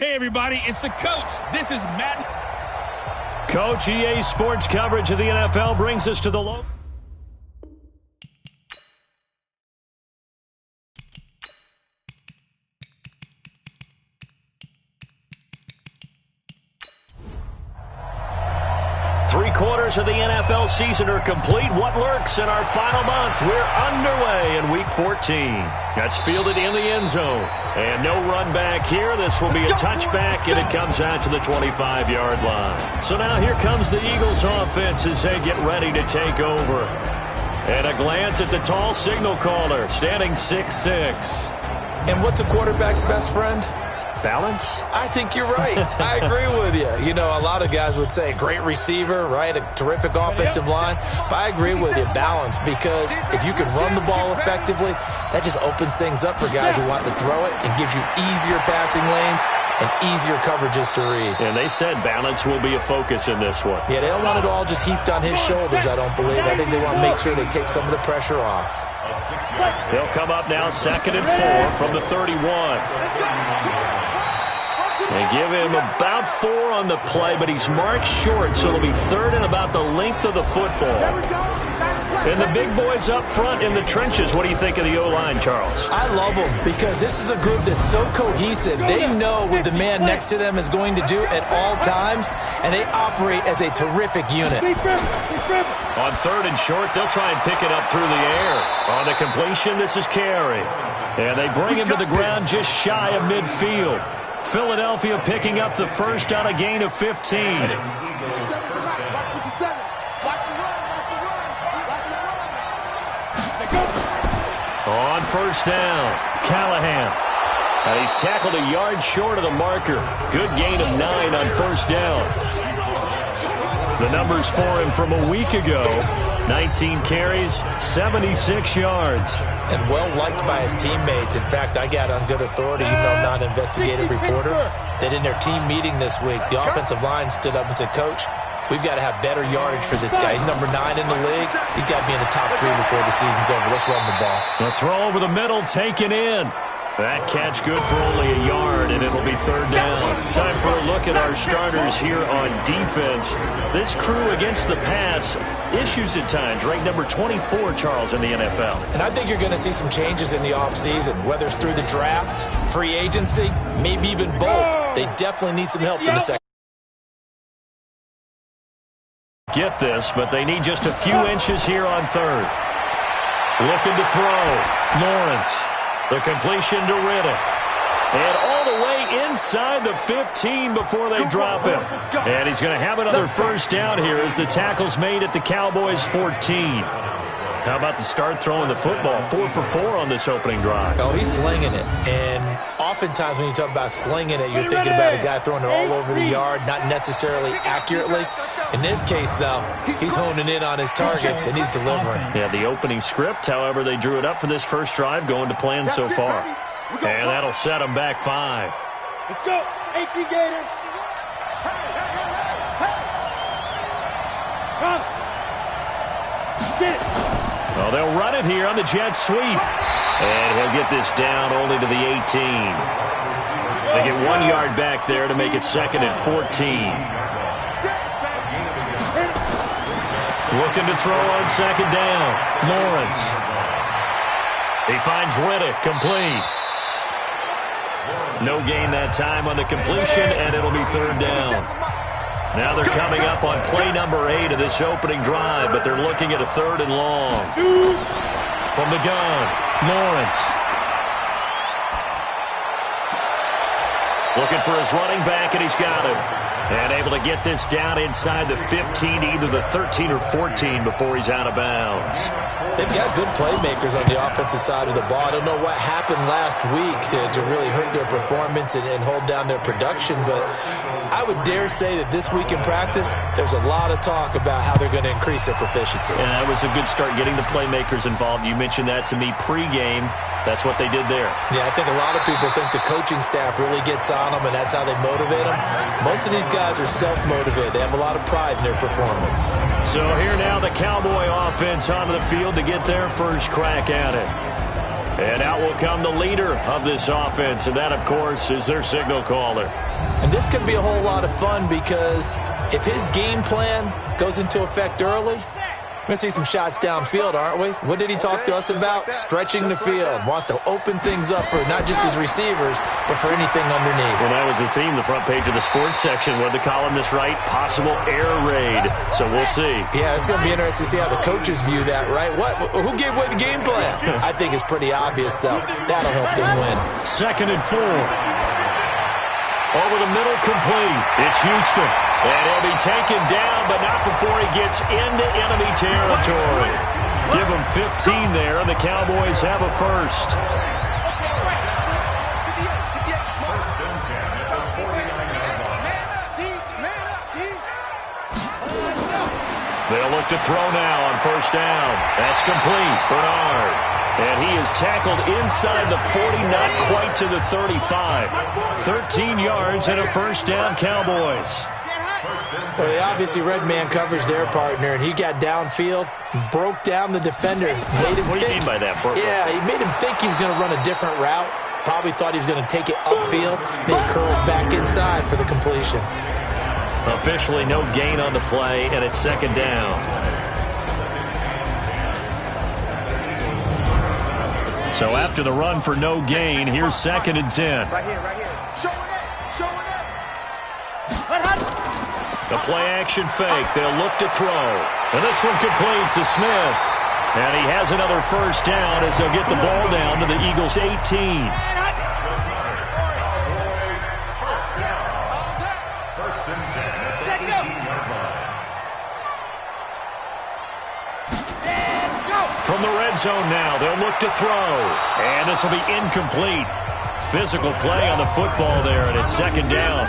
Hey, everybody, it's the coach. This is Matt. Coach, EA Sports coverage of the NFL brings us to the low. Three-quarters of the NFL season are complete. What lurks in our final month? We're underway in Week 14. That's fielded in the end zone. And no run back here. This will be a touchback, and it comes out to the 25-yard line. So now here comes the Eagles offense as they get ready to take over. And a glance at the tall signal caller, standing 6'6". And what's a quarterback's best friend? Balance? I think you're right. I agree with you. You know, a lot of guys would say great receiver, right? A terrific offensive line. But I agree with you, balance, because if you can run the ball effectively, that just opens things up for guys who want to throw it and gives you easier passing lanes and easier coverages to read. And they said balance will be a focus in this one. Yeah, they don't want it all just heaped on his shoulders, I don't believe. I think they want to make sure they take some of the pressure off. They'll come up now 2nd and 4 from the 31. They give him about 4 on the play, but he's marked short, so it'll be 3rd and about the length of the football. And the big boys up front in the trenches, what do you think of the O-line, Charles? I love them because this is a group that's so cohesive. They know what the man next to them is going to do at all times, and they operate as a terrific unit. On 3rd and short, they'll try and pick it up through the air. On the completion, this is Carey. And they bring him to the ground just shy of midfield. Philadelphia picking up the first on a gain of 15. On 1st down, Callahan. And he's tackled a yard short of the marker. Good gain of 9 on 1st down. The numbers for him from a week ago. 19 carries, 76 yards. And well-liked by his teammates. In fact, I got on good authority, even though I'm not an investigative reporter, that in their team meeting this week, the offensive line stood up and said, Coach, we've got to have better yardage for this guy. He's number 9 in the league. He's got to be in the top 3 before the season's over. Let's run the ball. The throw over the middle, taken in. That catch good for only a yard, and it'll be 3rd down. Time for a look at our starters here on defense. This crew against the pass, issues at times, ranked number 24, Charles, in the NFL. And I think you're going to see some changes in the offseason, whether it's through the draft, free agency, maybe even both. They definitely need some help in the second. Get this, but they need just a few inches here on 3rd. Looking to throw. Lawrence. The completion to Riddick. And all the way inside the 15 before they drop him. And he's going to have another first down here as the tackle's made at the Cowboys' 14. How about the start throwing the football? 4 for 4 on this opening drive. Oh, he's slinging it. And oftentimes when you talk about slinging it, you're thinking about a guy throwing it all over the yard, not necessarily accurately. In this case, though, he's honing in on his targets, and he's delivering. Yeah, the opening script, however, they drew it up for this first drive, going to plan so far. And that'll set them back 5. Let's go, 18 Gators. Come. Sit. Well, they'll run it here on the jet sweep. And he'll get this down only to the 18. They get 1 yard back there to make it 2nd and 14. Looking to throw on 2nd down. Lawrence. He finds Riddick complete. No gain that time on the completion, and it'll be 3rd down. Now they're coming up on play number 8 of this opening drive, but they're looking at a 3rd and long. From the gun, Lawrence. Looking for his running back, and he's got him. And able to get this down inside the 15, either the 13 or 14 before he's out of bounds. They've got good playmakers on the offensive side of the ball. I don't know what happened last week to really hurt their performance and hold down their production, but I would dare say that this week in practice, there's a lot of talk about how they're going to increase their proficiency. And that was a good start getting the playmakers involved. You mentioned that to me pregame. That's what they did there. Yeah, I think a lot of people think the coaching staff really gets on them, and that's how they motivate them. Most of these guys are self-motivated. They have a lot of pride in their performance. So here now the Cowboy offense onto the field to get their first crack at it. And out will come the leader of this offense, and that, of course, is their signal caller. And this could be a whole lot of fun because if his game plan goes into effect early, we're going to see some shots downfield, aren't we? What did he talk to us about? Stretching the field. Wants to open things up for not just his receivers, but for anything underneath. Well, that was the theme, the front page of the sports section. What did the columnist write? Possible air raid. So we'll see. Yeah, it's going to be interesting to see how the coaches view that, right? Who gave away the game plan? I think it's pretty obvious, though. That'll help them win. 2nd and 4. Over the middle, complete. It's Houston. And he'll be taken down, but not before he gets into enemy territory. Give him 15 there, and the Cowboys have a first. They'll look to throw now on 1st down. That's complete. Bernard. And he is tackled inside the 40, not quite to the 35. 13 yards and a 1st down, Cowboys. Well, they obviously red man coverage their partner, and he got downfield, broke down the defender. Made him what do you mean by that, Bert? Yeah, he made him think he was going to run a different route. Probably thought he was going to take it upfield. Then he curls back inside for the completion. Officially no gain on the play, and it's 2nd down. So after the run for no gain, here's 2nd and 10. Right here. Show it up. The play-action fake. They'll look to throw. And this one complete to Smith. And he has another 1st down as they'll get the ball down to the Eagles' 18. From the red zone now, they'll look to throw. And this will be incomplete. Physical play on the football there, and it's 2nd down.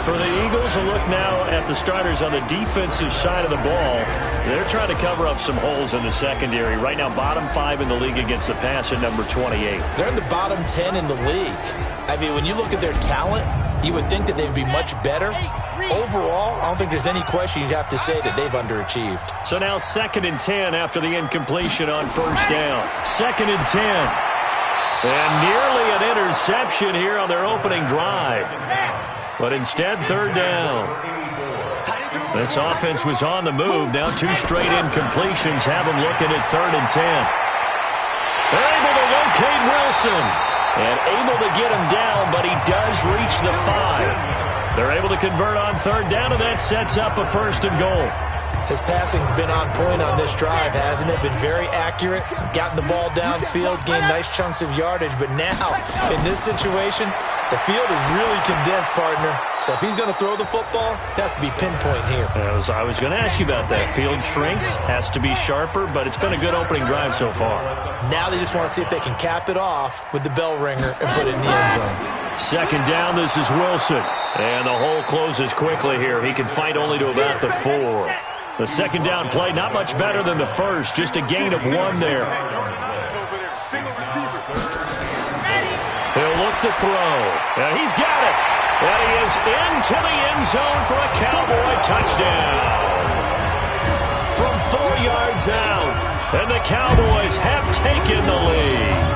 For the Eagles, a look now at the starters on the defensive side of the ball. They're trying to cover up some holes in the secondary. Right now, bottom 5 in the league against the pass at number 28. They're in the bottom 10 in the league. I mean, when you look at their talent, you would think that they'd be much better. Overall, I don't think there's any question you'd have to say that they've underachieved. So now 2nd and 10 after the incompletion on 1st down. 2nd and 10. And nearly an interception here on their opening drive. But instead, 3rd down. This offense was on the move. Now 2 straight incompletions have them looking at 3rd and 10. They're able to locate Wilson. And able to get him down, but he does reach the 5. They're able to convert on 3rd down, and that sets up a 1st and goal. His passing's been on point on this drive, hasn't it? Been very accurate, gotten the ball downfield, gained nice chunks of yardage. But now, in this situation, the field is really condensed, partner. So if he's going to throw the football, that have to be pinpoint here. I was going to ask you about that. Field shrinks, has to be sharper, but it's been a good opening drive so far. Now they just want to see if they can cap it off with the bell ringer and put it in the end zone. 2nd down, this is Wilson. And the hole closes quickly here. He can fight only to about the 4. The 2nd down play, not much better than the first. Just a gain of 1 there. He'll look to throw. And he's got it. And he is into the end zone for a Cowboy touchdown. From 4 yards out. And the Cowboys have taken the lead.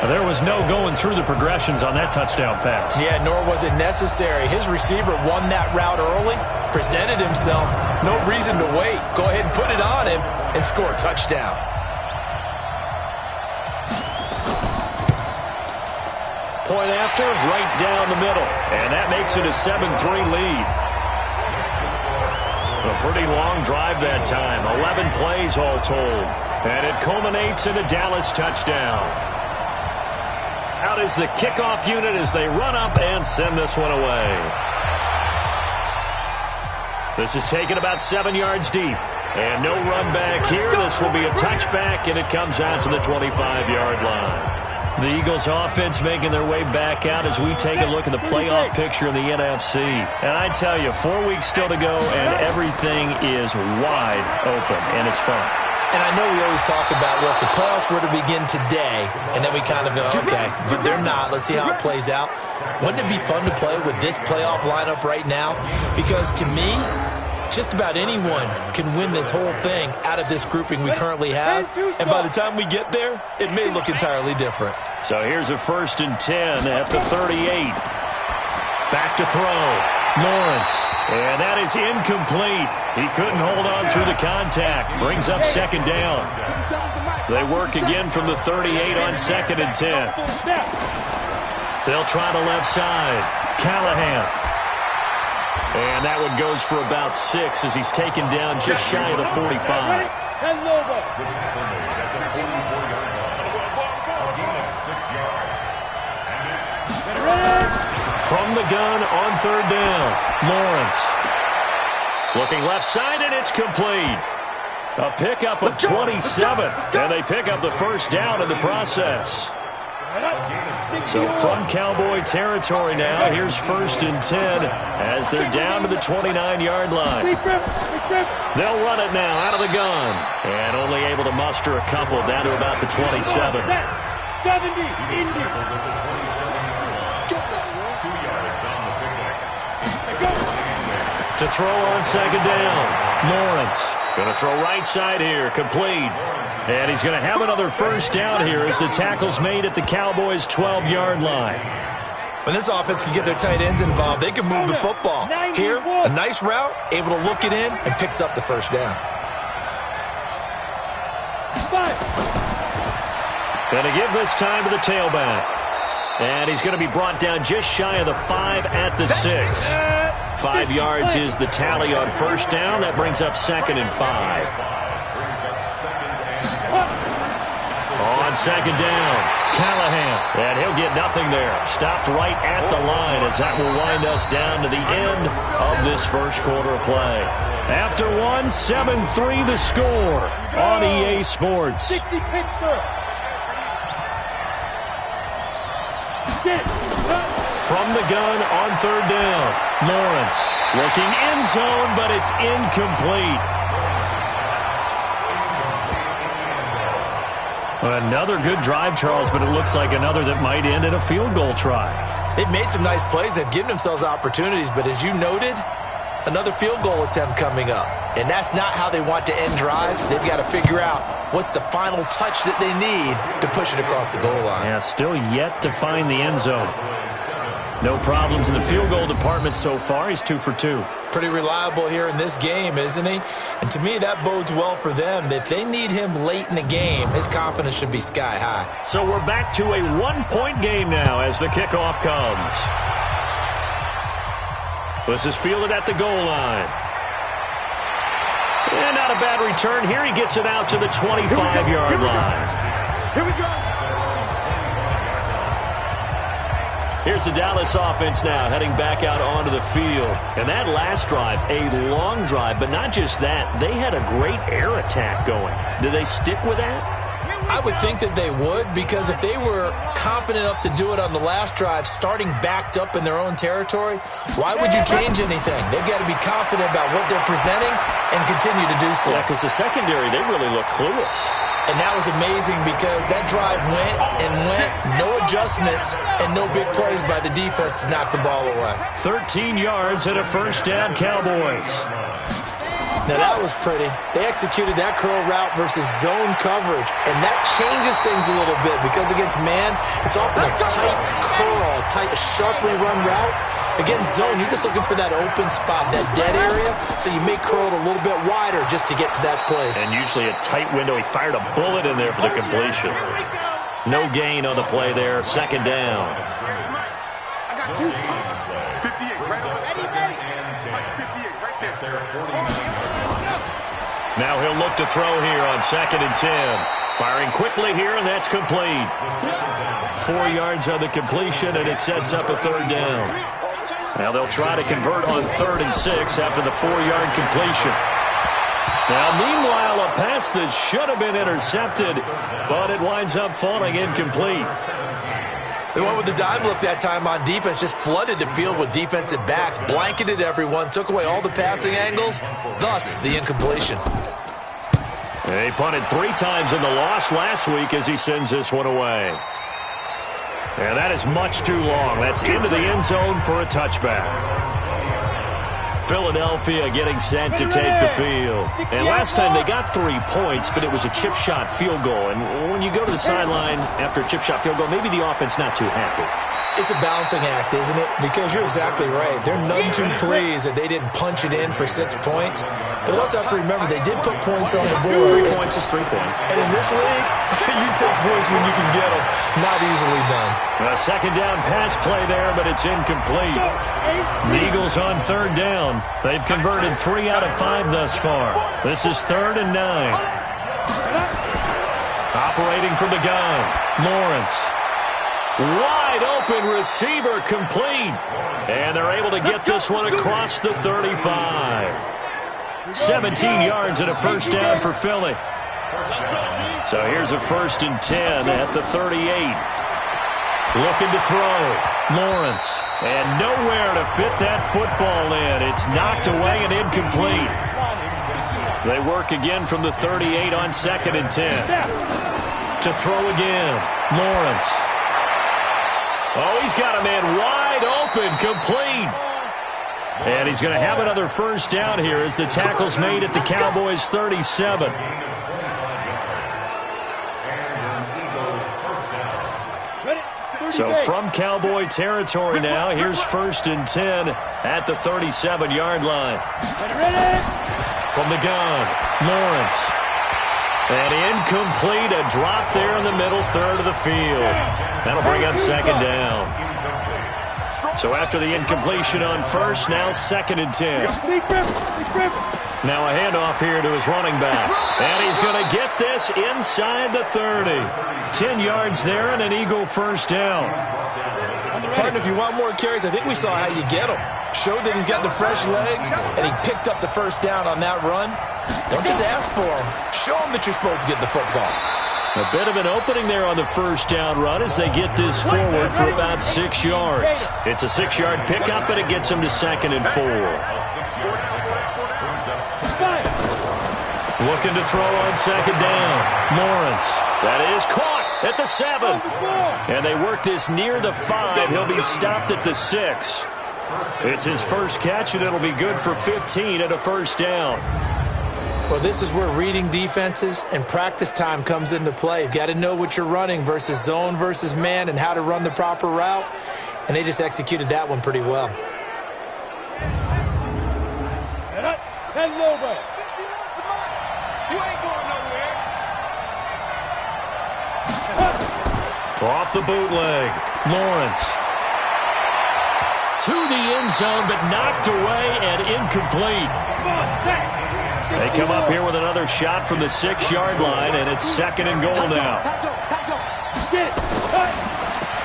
There was no going through the progressions on that touchdown pass. Yeah, nor was it necessary. His receiver won that route early, presented himself. No reason to wait. Go ahead and put it on him and score a touchdown. Point after, right down the middle. And that makes it a 7-3 lead. A pretty long drive that time. 11 plays all told. And it culminates in a Dallas touchdown. Out is the kickoff unit as they run up and send this one away. This is taken about 7 yards deep. And no run back here. This will be a touchback, and it comes out to the 25-yard line. The Eagles offense making their way back out as we take a look at the playoff picture in the NFC. And I tell you, 4 weeks still to go, and everything is wide open, and it's fun. And I know we always talk about, well, if the playoffs were to begin today, and then we kind of go, okay, but they're not. Let's see how it plays out. Wouldn't it be fun to play with this playoff lineup right now? Because to me, just about anyone can win this whole thing out of this grouping we currently have. And by the time we get there, it may look entirely different. So here's a 1st and 10 at the 38. Back to throw. Lawrence. And that is incomplete. He couldn't hold on through the contact. Brings up 2nd down. They work again from the 38 on 2nd and 10. They'll try the left side. Callahan. And that one goes for about 6 as he's taken down just shy of the 45. From the gun on 3rd down, Lawrence. Looking left side, and it's complete. A pickup of 27, and they pick up the 1st down in the process. So from Cowboy territory now, here's 1st and 10 as they're down to the 29-yard line. They'll run it now out of the gun, and only able to muster a couple down to about the 27. 70, Indy. To throw on 2nd down, Lawrence. Going to throw right side here, complete. And he's going to have another 1st down here as the tackle's made at the Cowboys' 12-yard line. When this offense can get their tight ends involved, they can move the football. Here, a nice route, able to look it in, and picks up the 1st down. Going to give this time to the tailback. And he's going to be brought down just shy of the 5 at the 6. 5 yards is the tally on 1st down. That brings up 2nd and 5. On 2nd down, Callahan. And he'll get nothing there. Stopped right at the line as that will wind us down to the end of this 1st quarter of play. After 1, 7-3 the score on EA Sports. 60 Pittsburgh. From the gun on 3rd down, Lawrence looking end zone, but it's incomplete. Another good drive, Charles, but it looks like another that might end in a field goal try. They've made some nice plays. They've given themselves opportunities, but as you noted, another field goal attempt coming up. And that's not how they want to end drives. They've got to figure out what's the final touch that they need to push it across the goal line. Yeah, still yet to find the end zone. No problems in the field goal department so far. He's 2 for 2. Pretty reliable here in this game, isn't he? And to me, that bodes well for them. If they need him late in the game, his confidence should be sky high. So we're back to a 1-point game now as the kickoff comes. This is fielded at the goal line. And not a bad return here. He gets it out to the 25-yard line. Here we go. Here's the Dallas offense now, heading back out onto the field. And that last drive, a long drive, but not just that. They had a great air attack going. Do they stick with that? I would think that they would, because if they were confident enough to do it on the last drive, starting backed up in their own territory, why would you change anything? They've got to be confident about what they're presenting and continue to do so. Yeah, because the secondary, they really look clueless. And that was amazing because that drive went and went, no adjustments, and no big plays by the defense to knock the ball away. 13 yards and a 1st down, Cowboys. Now that was pretty. They executed that curl route versus zone coverage, and that changes things a little bit because against man, it's often a tight curl, a sharply run route. Against zone, you're just looking for that open spot, that dead area, so you may curl it a little bit wider just to get to that place. And usually a tight window. He fired a bullet in there for the completion. No gain on the play there. 2nd down. I got 2. 58, right over. Ready. 58, right there. Now he'll look to throw here on 2nd and 10. Firing quickly here, and that's complete. 4 yards on the completion, and it sets up a 3rd down. Now they'll try to convert on 3rd and 6 after the 4-yard completion. Now, meanwhile, a pass that should have been intercepted, but it winds up falling incomplete. They went with the dime look that time on defense, just flooded the field with defensive backs, blanketed everyone, took away all the passing angles, thus the incompletion. He punted 3 times in the loss last week as he sends this one away. And that is much too long. That's into the end zone for a touchback. Philadelphia getting set to take the field. And last time they got 3 points, but it was a chip shot field goal. And when you go to the sideline after a chip shot field goal, maybe the offense not too happy. It's a balancing act, isn't it? Because you're exactly right. They're none too pleased that they didn't punch it in for 6 points. But also have to remember, they did put points on the board. 3 points is 3 points. And in this league, you take points when you can get them. Not easily done. A second down pass play there, but it's incomplete. The Eagles on third down. They've converted 3 out of 5 thus far. This is 3rd and 9. Operating from the gun, Lawrence. Wide open receiver complete. And they're able to get this one across the 35. 17 yards and a first down for Philly. So here's a 1st and 10 at the 38. Looking to throw. Lawrence. And nowhere to fit that football in. It's knocked away and incomplete. They work again from the 38 on 2nd and 10. To throw again. Lawrence. Oh, he's got a man wide open, complete. And he's going to have another first down here as the tackle's made at the Cowboys' 37. So from Cowboy territory now, here's 1st and 10 at the 37-yard line. From the gun, Lawrence. And incomplete, a drop there in the middle third of the field. That'll bring up 2nd down. So after the incompletion on 1st, now 2nd and 10. Now a handoff here to his running back. And he's going to get this inside the 30. 10 yards there and an Eagle first down. Partner, if you want more carries, I think we saw how you get them. Showed that he's got the fresh legs, and he picked up the first down on that run. Don't just ask for them. Show them that you're supposed to get the football. A bit of an opening there on the first down run as they get this forward for about 6 yards. It's a 6-yard pickup, but it gets them to 2nd and 4. Looking to throw on 2nd down. Lawrence. That is caught at the 7. And they work this near the 5. He'll be stopped at the 6. It's his first catch, and it'll be good for 15 at a first down. Well, this is where reading defenses and practice time comes into play. You've got to know what you're running versus zone versus man and how to run the proper route. And they just executed that one pretty well. Off the bootleg, Lawrence. To the end zone, but knocked away and incomplete. They come up here with another shot from the 6-yard line, and it's 2nd and goal now.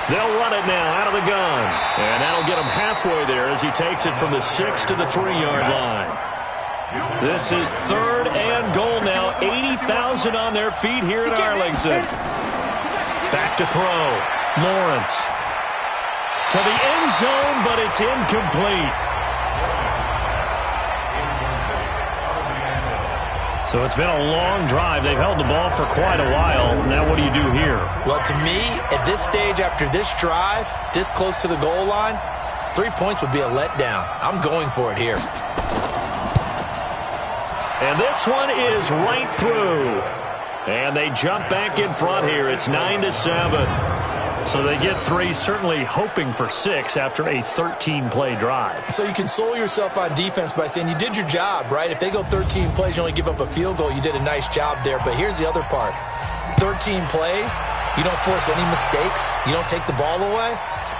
They'll run it now out of the gun. And that'll get him halfway there as he takes it from the 6 to the 3-yard line. This is 3rd and goal now. 80,000 on their feet here in Arlington. Back to throw. Lawrence. To the end zone, but it's incomplete. So it's been a long drive. They've held the ball for quite a while. Now what do you do here? Well, to me, at this stage after this drive, this close to the goal line, 3 points would be a letdown. I'm going for it here. And this one is right through. And they jump back in front here. It's 9-7. So they get 3, certainly hoping for 6 after a 13-play drive. So you console yourself on defense by saying you did your job, right? If they go 13 plays, you only give up a field goal, you did a nice job there. But here's the other part. 13 plays, you don't force any mistakes, you don't take the ball away.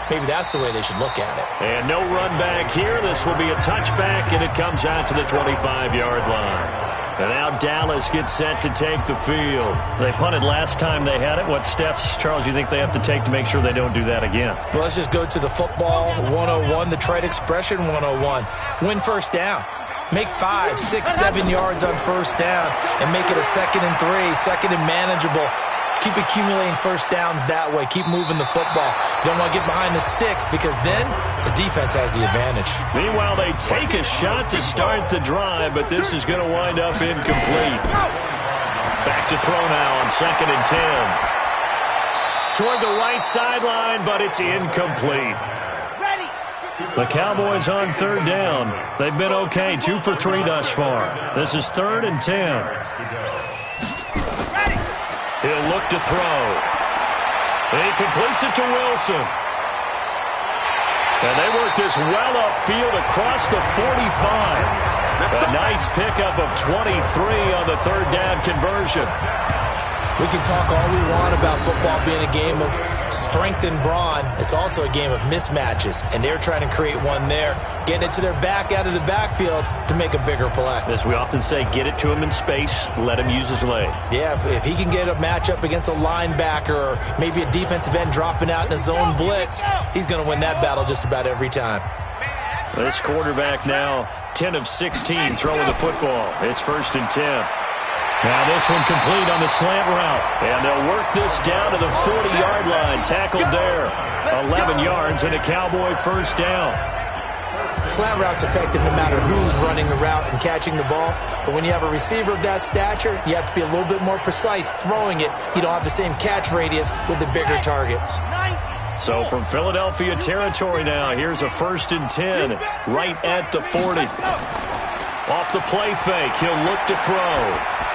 Maybe that's the way they should look at it. And no run back here. This will be a touchback, and it comes out to the 25-yard line. And now Dallas gets set to take the field. They punted last time they had it. What steps, Charles, you think they have to take to make sure they don't do that again? Well, let's just go to the football 101, the trade expression 101. Win first down. Make 5, 6, 7 yards on first down and make it a 2nd and 3, 2nd and manageable. Keep accumulating first downs that way. Keep moving the football. You don't want to get behind the sticks because then the defense has the advantage. Meanwhile, they take a shot to start the drive, but this is going to wind up incomplete. Back to throw now on 2nd and 10. Toward the right sideline, but it's incomplete. The Cowboys on third down. They've been okay, 2 for 3 thus far. This is 3rd and 10. He'll look to throw. He completes it to Wilson. And they work this well upfield across the 45. A nice pickup of 23 on the third down conversion. We can talk all we want about football being a game of strength and brawn. It's also a game of mismatches, and they're trying to create one there, getting it to their back out of the backfield to make a bigger play. As we often say, get it to him in space, let him use his leg. Yeah, if he can get a matchup against a linebacker or maybe a defensive end dropping out in a zone blitz, he's going to win that battle just about every time. This quarterback now 10 of 16 throwing the football. It's 1st and 10. Now this one complete on the slant route. And they'll work this down to the 40-yard line. Tackled there. 11 yards and a Cowboy first down. Slant route's effective no matter who's running the route and catching the ball. But when you have a receiver of that stature, you have to be a little bit more precise throwing it. You don't have the same catch radius with the bigger targets. So from Philadelphia territory now, here's a 1st and 10 right at the 40. Off the play fake, he'll look to throw.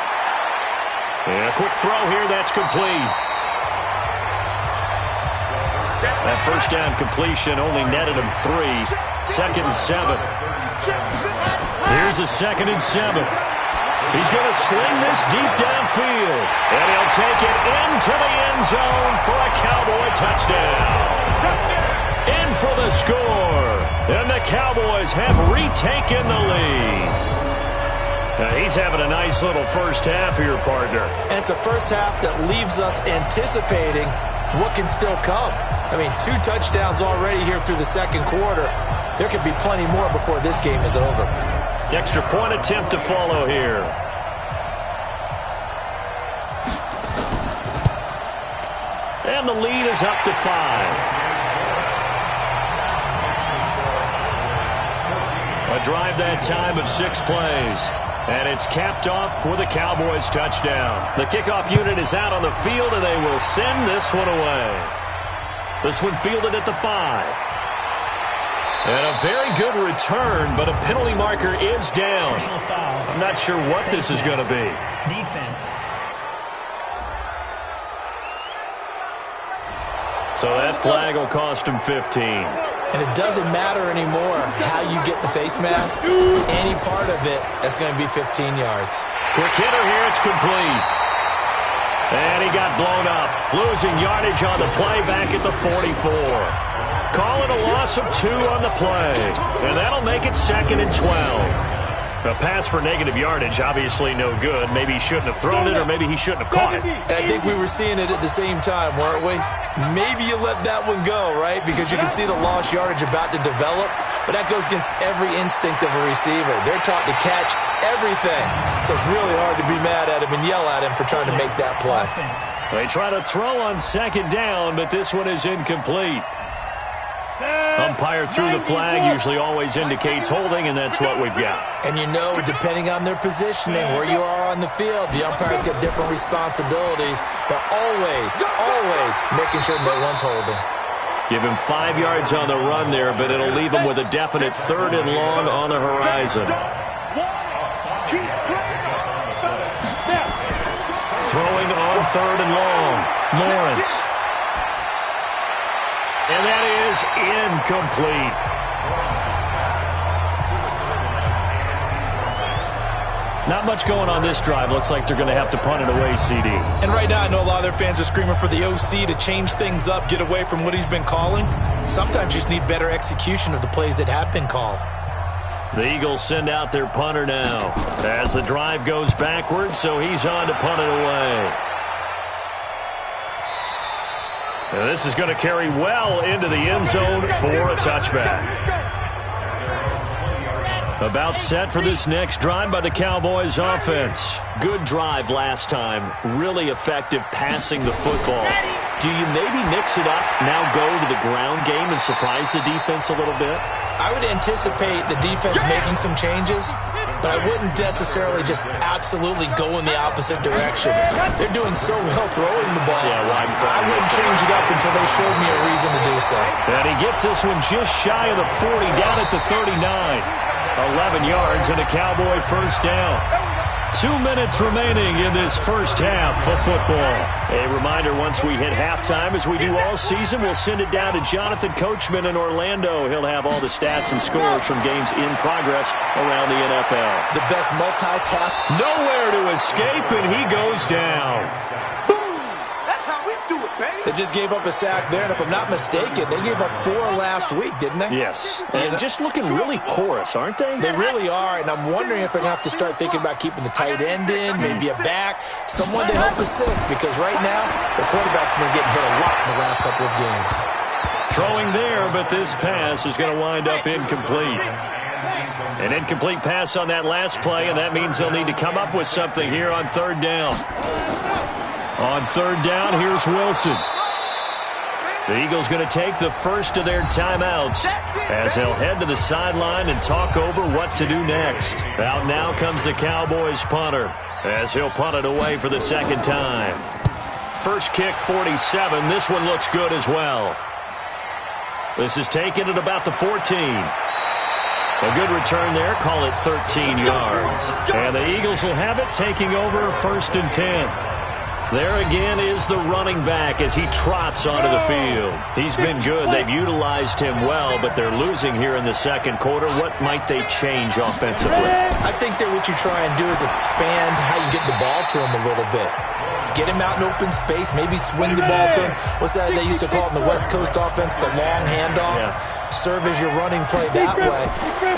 And a quick throw here, that's complete. That first down completion only netted him 3. 2nd and 7. Here's a 2nd and 7. He's going to sling this deep downfield. And he'll take it into the end zone for a Cowboy touchdown. In for the score. And the Cowboys have retaken the lead. Now he's having a nice little first half here, partner. And it's a first half that leaves us anticipating what can still come. I mean, 2 touchdowns already here through the second quarter. There could be plenty more before this game is over. Extra point attempt to follow here. And the lead is up to 5. A drive that time of 6 plays. And it's capped off with a Cowboys touchdown. The kickoff unit is out on the field, and they will send this one away. This one fielded at the 5. And a very good return, but a penalty marker is down. I'm not sure what this is going to be. Defense. So that flag will cost him 15. And it doesn't matter anymore how you get the face mask. Any part of it, that's going to be 15 yards. Quick hitter here, it's complete. And he got blown up. Losing yardage on the play back at the 44. Call it a loss of 2 on the play. And that'll make it 2nd and 12. A pass for negative yardage, obviously no good. Maybe he shouldn't have thrown it, or maybe he shouldn't have caught it. And I think we were seeing it at the same time, weren't we? Maybe you let that one go, right? Because you can see the lost yardage about to develop. But that goes against every instinct of a receiver. They're taught to catch everything. So it's really hard to be mad at him and yell at him for trying to make that play. They try to throw on 2nd down, but this one is incomplete. Umpire threw the flag, usually always indicates holding, and that's what we've got. And you know, depending on their positioning, where you are on the field, the umpire's got different responsibilities, but always making sure no one's holding. Give him 5 yards on the run there, but it'll leave him with a definite 3rd and long on the horizon. Throwing on 3rd and long. Lawrence. And that is incomplete. Not much going on this drive. Looks like they're going to have to punt it away, CD. And right now, I know a lot of their fans are screaming for the OC to change things up, get away from what he's been calling. Sometimes you just need better execution of the plays that have been called. The Eagles send out their punter now as the drive goes backwards, so he's on to punt it away. And this is going to carry well into the end zone for a touchback. About set for this next drive by the Cowboys offense. Good drive last time. Really effective passing the football. Do you maybe mix it up, now go to the ground game and surprise the defense a little bit? I would anticipate the defense making some changes, but I wouldn't necessarily just absolutely go in the opposite direction. They're doing so well throwing the ball. I wouldn't change it up until they showed me a reason to do so. And he gets this one just shy of the 40, down at the 39. 11 yards and a Cowboy first down. 2 minutes remaining in this first half of football. A reminder, once we hit halftime, as we do all season, we'll send it down to Jonathan Coachman in Orlando. He'll have all the stats and scores from games in progress around the NFL. The best multitask. Nowhere to escape, and he goes down. They just gave up a sack there, and if I'm not mistaken, they gave up 4 last week, didn't they? Yes. And just looking really porous, aren't they? They really are, and I'm wondering if they're going to have to start thinking about keeping the tight end in, maybe a back, someone to help assist, because right now, the quarterback's been getting hit a lot in the last couple of games. Throwing there, but this pass is going to wind up incomplete. An incomplete pass on that last play, and that means they'll need to come up with something here on third down. On third down, here's Wilson. The Eagles going to take the first of their timeouts as they'll head to the sideline and talk over what to do next. Out now comes the Cowboys punter as he'll punt it away for the second time. First kick, 47. This one looks good as well. This is taken at about the 14. A good return there. Call it 13 yards. And the Eagles will have it, taking over first and 10. There again is the running back as he trots onto the field. He's been good. They've utilized him well, but they're losing here in the second quarter. What might they change offensively? I think that what you try and do is expand how you get the ball to him a little bit. Get him out in open space, maybe swing the ball to him. What's that they used to call it in the West Coast offense, the long handoff? Yeah. Serve as your running play that way,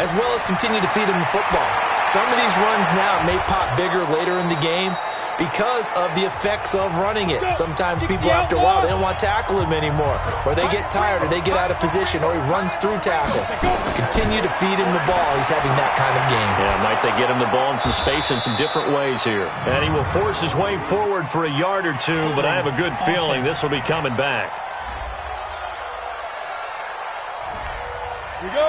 as well as continue to feed him the football. Some of these runs now may pop bigger later in the game because of the effects of running it. Sometimes people, after a while, they don't want to tackle him anymore, or they get tired, or they get out of position, or he runs through tackles. Continue to feed him the ball. He's having that kind of game. Yeah, might they get him the ball in some space in some different ways here. And he will force his way forward for a yard or two, but I have a good feeling this will be coming back.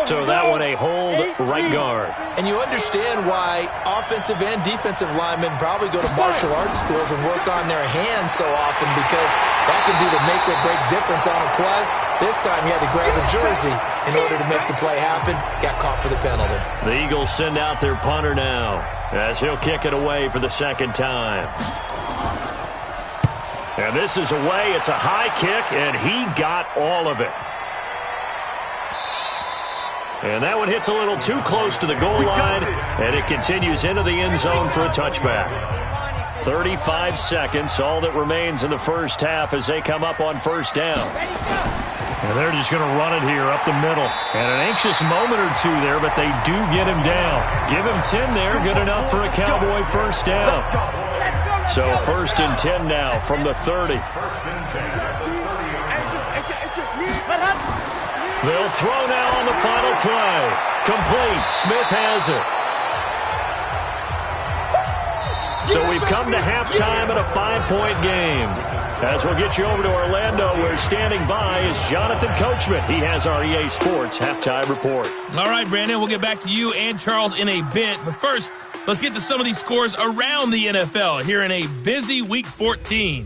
So that one a hold right guard. And you understand why offensive and defensive linemen probably go to martial arts schools and work on their hands so often, because that can be the make or break difference on a play. This time he had to grab a jersey in order to make the play happen. Got caught for the penalty. The Eagles send out their punter now as he'll kick it away for the second time. And this is away. It's a high kick, and he got all of it. And that one hits a little too close to the goal line, and it continues into the end zone for a touchback. 35 seconds, all that remains in the first half as they come up on first down. And they're just going to run it here up the middle. And an anxious moment or two there, but they do get him down. Give him 10 there, good enough for a Cowboy first down. So first and 10 now from the 30. They'll throw now on the final play. Complete. Smith has it. So we've come to halftime at a 5-point game. As we'll get you over to Orlando, where standing by is Jonathan Coachman. He has our EA Sports halftime report. All right, Brandon, we'll get back to you and Charles in a bit. But first, let's get to some of these scores around the NFL here in a busy Week 14.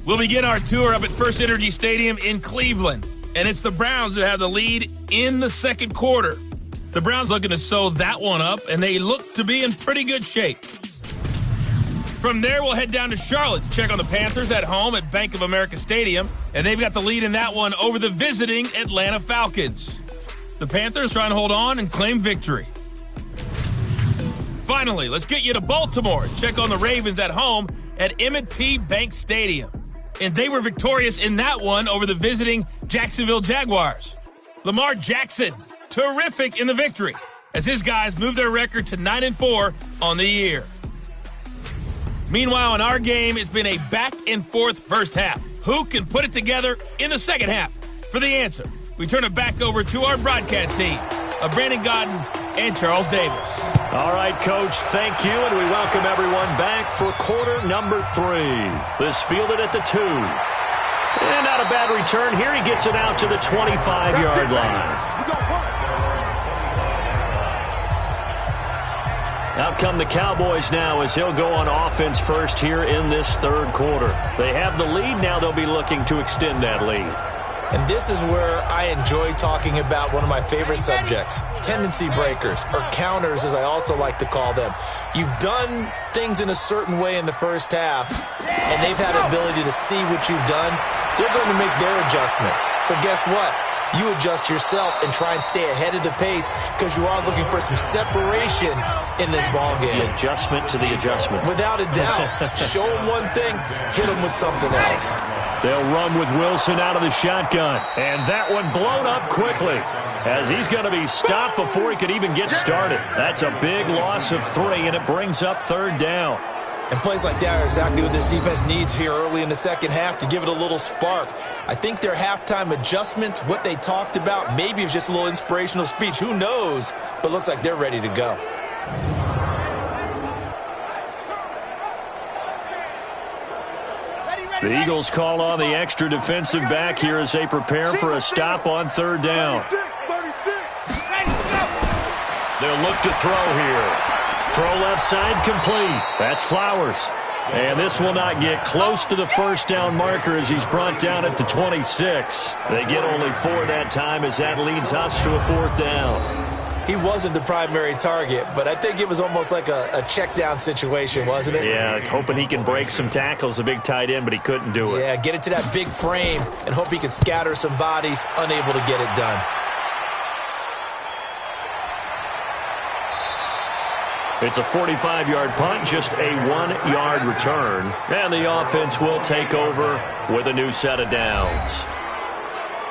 We'll begin our tour up at First Energy Stadium in Cleveland. And it's the Browns who have the lead in the second quarter. The Browns looking to sew that one up, and they look to be in pretty good shape. From there, we'll head down to Charlotte to check on the Panthers at home at Bank of America Stadium. And they've got the lead in that one over the visiting Atlanta Falcons. The Panthers trying to hold on and claim victory. Finally, let's get you to Baltimore and check on the Ravens at home at M&T Bank Stadium. And they were victorious in that one over the visiting Jacksonville Jaguars. Lamar Jackson, terrific in the victory, as his guys moved their record to 9-4 on the year. Meanwhile, in our game, it's been a back-and-forth first half. Who can put it together in the second half? For the answer, we turn it back over to our broadcast team of Brandon Godden and Charles Davis. All right, Coach, thank you, and we welcome everyone back for quarter number 3. This fielded at the 2. And not a bad return here. He gets it out to the 25-yard line. Out come the Cowboys now as he'll go on offense first here in this third quarter. They have the lead. Now they'll be looking to extend that lead. And this is where I enjoy talking about one of my favorite subjects, tendency breakers, or counters as I also like to call them. You've done things in a certain way in the first half, and they've had the ability to see what you've done. They're going to make their adjustments. So guess what? You adjust yourself and try and stay ahead of the pace because you are looking for some separation in this ball game. The adjustment to the adjustment. Without a doubt. Show them one thing, hit them with something else. They'll run with Wilson out of the shotgun. And that one blown up quickly as he's going to be stopped before he could even get started. That's a big loss of 3, and it brings up third down. And plays like that are exactly what this defense needs here early in the second half to give it a little spark. I think their halftime adjustments, what they talked about, maybe it was just a little inspirational speech. Who knows? But looks like they're ready to go. The Eagles call on the extra defensive back here as they prepare for a stop on third down. They'll look to throw here. Throw left side complete. That's Flowers. And this will not get close to the first down marker as he's brought down at the 26. They get only 4 that time as that leads us to a 4th down. He wasn't the primary target, but I think it was almost like a check down situation, wasn't it? Yeah, hoping he can break some tackles, a big tight end, but he couldn't do it. Yeah, get it to that big frame and hope he can scatter some bodies, unable to get it done. It's a 45-yard punt, just a 1-yard return. And the offense will take over with a new set of downs.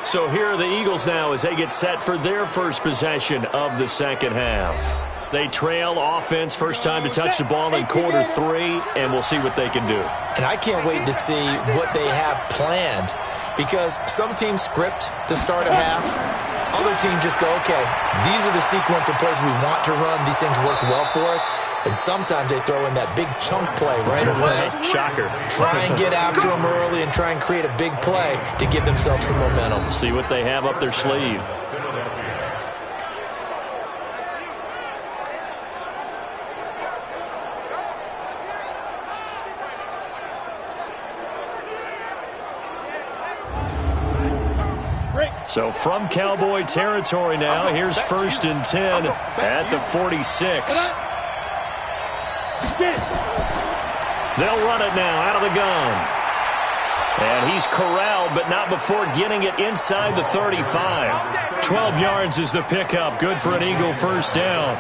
So here are the Eagles now as they get set for their first possession of the second half. They trail offense, first time to touch the ball in quarter 3, and we'll see what they can do. And I can't wait to see what they have planned because some teams script to start a half. Other teams just go, okay, these are the sequence of plays we want to run. These things worked well for us. And sometimes they throw in that big chunk play right away. Shocker. Try and get after them early and try and create a big play to give themselves some momentum. See what they have up their sleeve. So from Cowboy territory now, here's 1st and 10 at the 46. They'll run it now out of the gun. And he's corralled, but not before getting it inside the 35. 12 yards is the pickup. Good for an Eagle first down.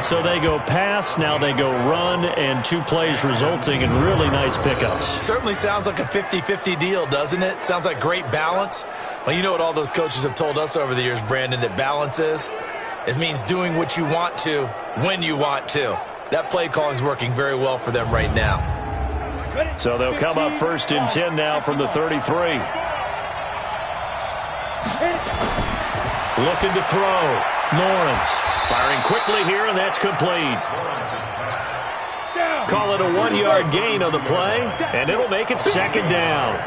So they go pass, now they go run, and 2 plays resulting in really nice pickups. Certainly sounds like a 50-50 deal, doesn't it? Sounds like great balance. Well, you know what all those coaches have told us over the years, Brandon, that balance is? It means doing what you want to when you want to. That play calling is working very well for them right now. So they'll come up 1st and 10 now from the 33. Looking to throw. Lawrence firing quickly here, and that's complete. Call it a 1-yard gain on the play, and it'll make it 2nd down.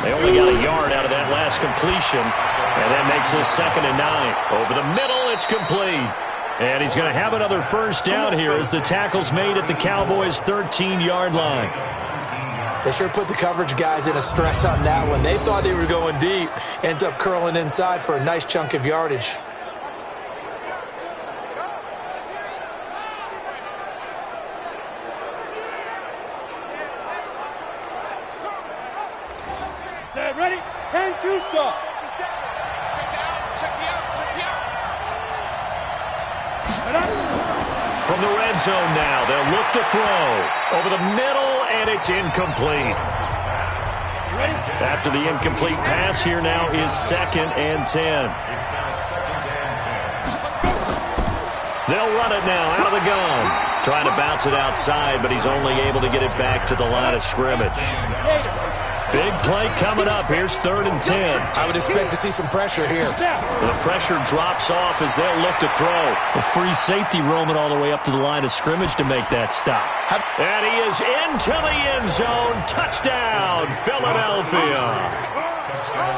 They only got a yard out of that last completion, and that makes this 2nd and 9. Over the middle, it's complete. And he's going to have another first down here as the tackle's made at the Cowboys' 13-yard line. They sure put the coverage guys in a stress on that one. They thought they were going deep. Ends up curling inside for a nice chunk of yardage. Ready? 10-2 stop. From the red zone now, they'll look to throw. Over the middle, and it's incomplete. After the incomplete pass, here now is 2nd and 10. They'll run it now out of the gun. Trying to bounce it outside, but he's only able to get it back to the line of scrimmage. Big play coming up. Here's 3rd and 10. I would expect to see some pressure here. The pressure drops off as they'll look to throw. A free safety roaming all the way up to the line of scrimmage to make that stop. And he is into the end zone. Touchdown, Philadelphia.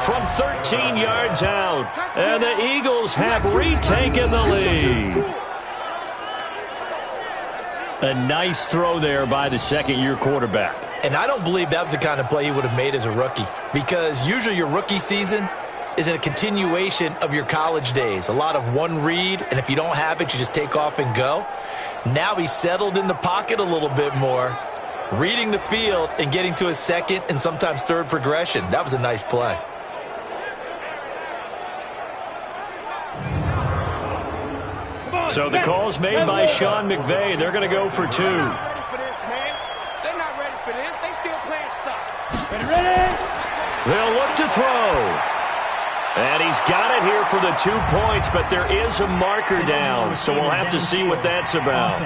From 13 yards out. And the Eagles have retaken the lead. A nice throw there by the second-year quarterback. And I don't believe that was the kind of play he would have made as a rookie, because usually your rookie season is a continuation of your college days. A lot of one read, and if you don't have it, you just take off and go. Now he's settled in the pocket a little bit more, reading the field and getting to his second and sometimes third progression. That was a nice play. So the call's made by Sean McVay. They're going to go for 2. They're not ready for this, man. They're not ready for this. They still playing suck. Ready? They'll look to throw. And he's got it here for the 2 points, but there is a marker down, so we'll have to see what that's about.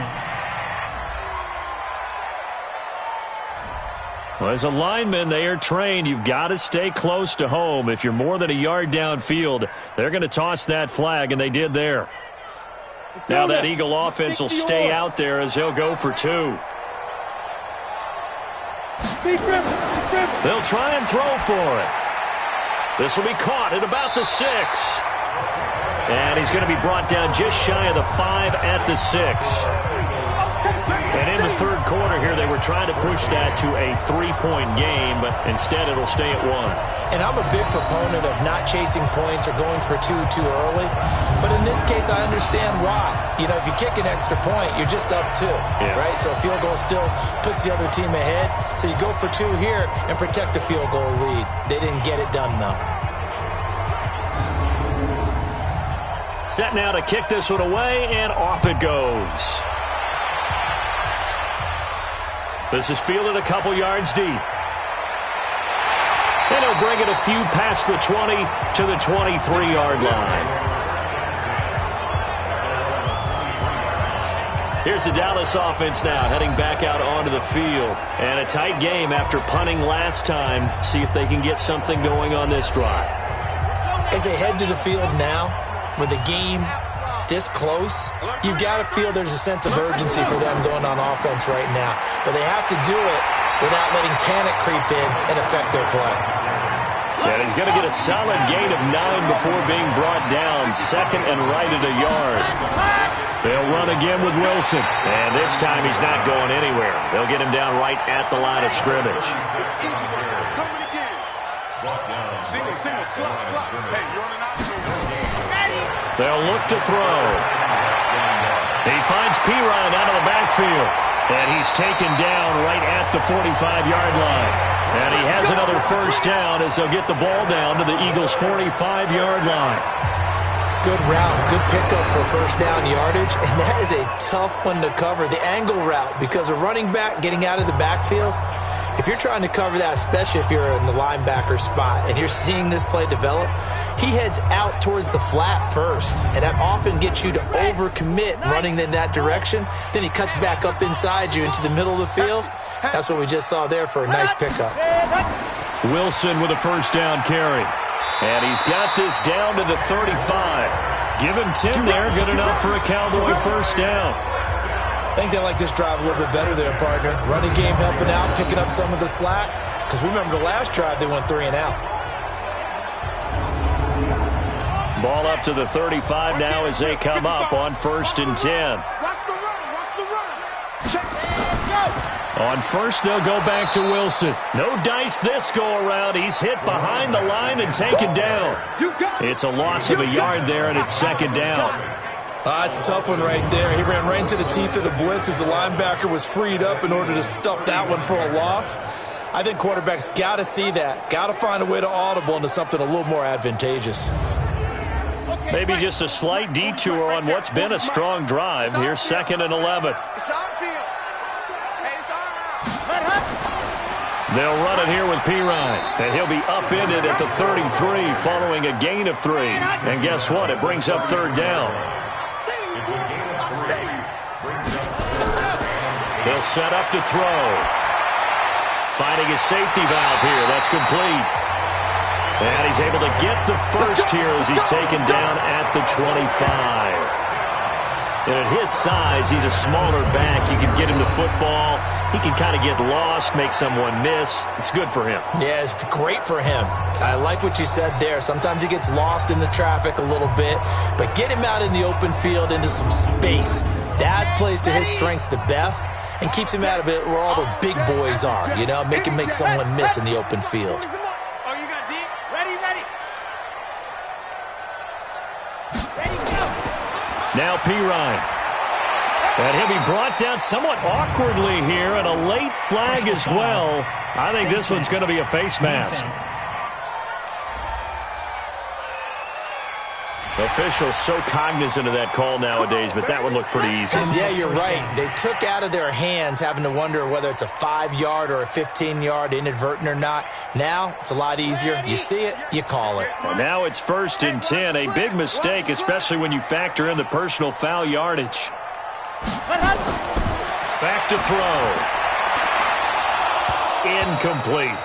Well, as a lineman, they are trained. You've got to stay close to home. If you're more than a yard downfield, they're going to toss that flag, and they did there. Now that Eagle offense will stay out there as they'll go for 2. They'll try and throw for it. This will be caught at about the 6. And he's going to be brought down just shy of the 5 at the 6. And in the third quarter here, they were trying to push that to a 3-point game, but instead it'll stay at 1. And I'm a big proponent of not chasing points or going for 2 too early. But in this case, I understand why. You know, if you kick an extra point, you're just up 2, right? So a field goal still puts the other team ahead. So you go for 2 here and protect the field goal lead. They didn't get it done, though. Set now to kick this one away, and off it goes. This is fielded a couple yards deep. And he'll bring it a few past the 20 to the 23-yard line. Here's the Dallas offense now heading back out onto the field. And a tight game after punting last time. See if they can get something going on this drive. As they head to the field now, with the game this close, you've got to feel there's a sense of urgency for them going on offense right now. But they have to do it without letting panic creep in and affect their play. And he's going to get a solid gain of 9 before being brought down. Second and right at a yard. They'll run again with Wilson. And this time he's not going anywhere. They'll get him down right at the line of scrimmage. They'll look to throw. He finds Pirine out of the backfield. And he's taken down right at the 45-yard line. And he has another first down as they'll get the ball down to the Eagles' 45-yard line. Good route, good pickup for first down yardage, and that is a tough one to cover. The angle route, because a running back getting out of the backfield, if you're trying to cover that, especially if you're in the linebacker spot and you're seeing this play develop, he heads out towards the flat first, and that often gets you to overcommit running in that direction. Then he cuts back up inside you into the middle of the field. That's what we just saw there for a nice pickup. Wilson with a first down carry. And he's got this down to the 35. Give him 10 there, good enough for a Cowboy first down. I think they like this drive a little bit better there, partner. Running game helping out, picking up some of the slack. Because remember the last drive, they went 3 and out. Ball up to the 35 now as they come up on 1st and 10. Watch the run. Check. Go. On first, they'll go back to Wilson. No dice this go-around. He's hit behind the line and taken down. It's a loss of a yard there, and it's second down. It's a tough one right there. He ran right into the teeth of the blitz as the linebacker was freed up in order to stuff that one for a loss. I think quarterbacks got to see that. Got to find a way to audible into something a little more advantageous. Maybe just a slight detour on what's been a strong drive. Here's 2nd and 11. They'll run it here with Pirine, and he'll be upended at the 33 following a gain of 3. And guess what? It brings up 3rd down. They'll set up to throw. Finding his safety valve here. That's complete. And he's able to get the first here as he's taken down at the 25. And at his size, he's a smaller back. You can get him the football. He can kind of get lost, make someone miss. It's good for him. Yeah, it's great for him. I like what you said there. Sometimes he gets lost in the traffic a little bit, but get him out in the open field into some space Dad plays to his strengths the best and keeps him out of it where all the big boys are, you know, make him make someone miss in the open field. Oh, you got deep? Ready, ready. Ready, go. Now Pirine. And he'll be brought down somewhat awkwardly here, and a late flag as well. I think this one's going to be a face mask. Officials so cognizant of that call nowadays, but that would look pretty easy. Yeah, you're right. They took out of their hands having to wonder whether it's a 5-yard or a 15-yard, inadvertent or not. Now it's a lot easier. You see it, you call it. And now it's 1st and 10, a big mistake, especially when you factor in the personal foul yardage. Back to throw. Incomplete.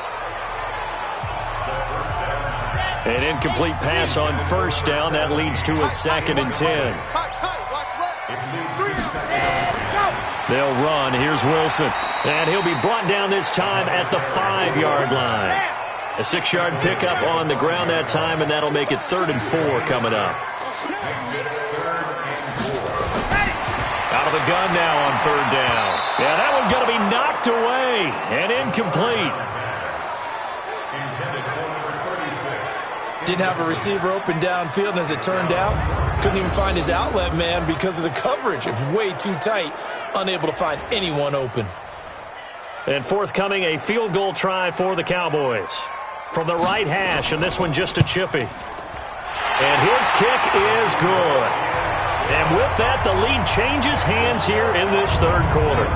An incomplete pass on 1st down. That leads to a 2nd and 10. They'll run. Here's Wilson. And he'll be brought down this time at the 5-yard line. A 6-yard pickup on the ground that time, and that'll make it 3rd and 4 coming up. Out of the gun now on 3rd down. Yeah, that one's going to be knocked away and incomplete. Didn't have a receiver open downfield, and as it turned out, couldn't even find his outlet man because of the coverage. It was way too tight, unable to find anyone open. And forthcoming, a field goal try for the Cowboys. From the right hash, and this one just a chippy. And his kick is good. And with that, the lead changes hands here in this 3rd quarter.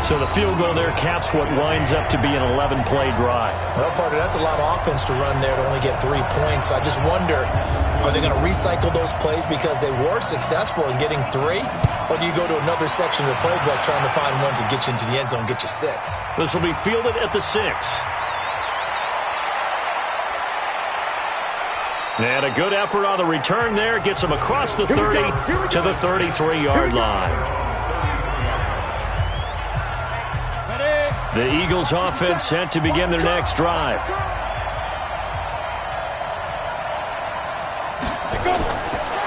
So the field goal there caps what winds up to be an 11-play drive. Well, partner, that's a lot of offense to run there to only get 3 points. So I just wonder, are they going to recycle those plays because they were successful in getting 3? Or do you go to another section of the playbook trying to find ones that get you into the end zone and get you 6? This will be fielded at the 6. And a good effort on the return there. Gets him across the 30 to the 33-yard line. The Eagles offense set to begin their next drive.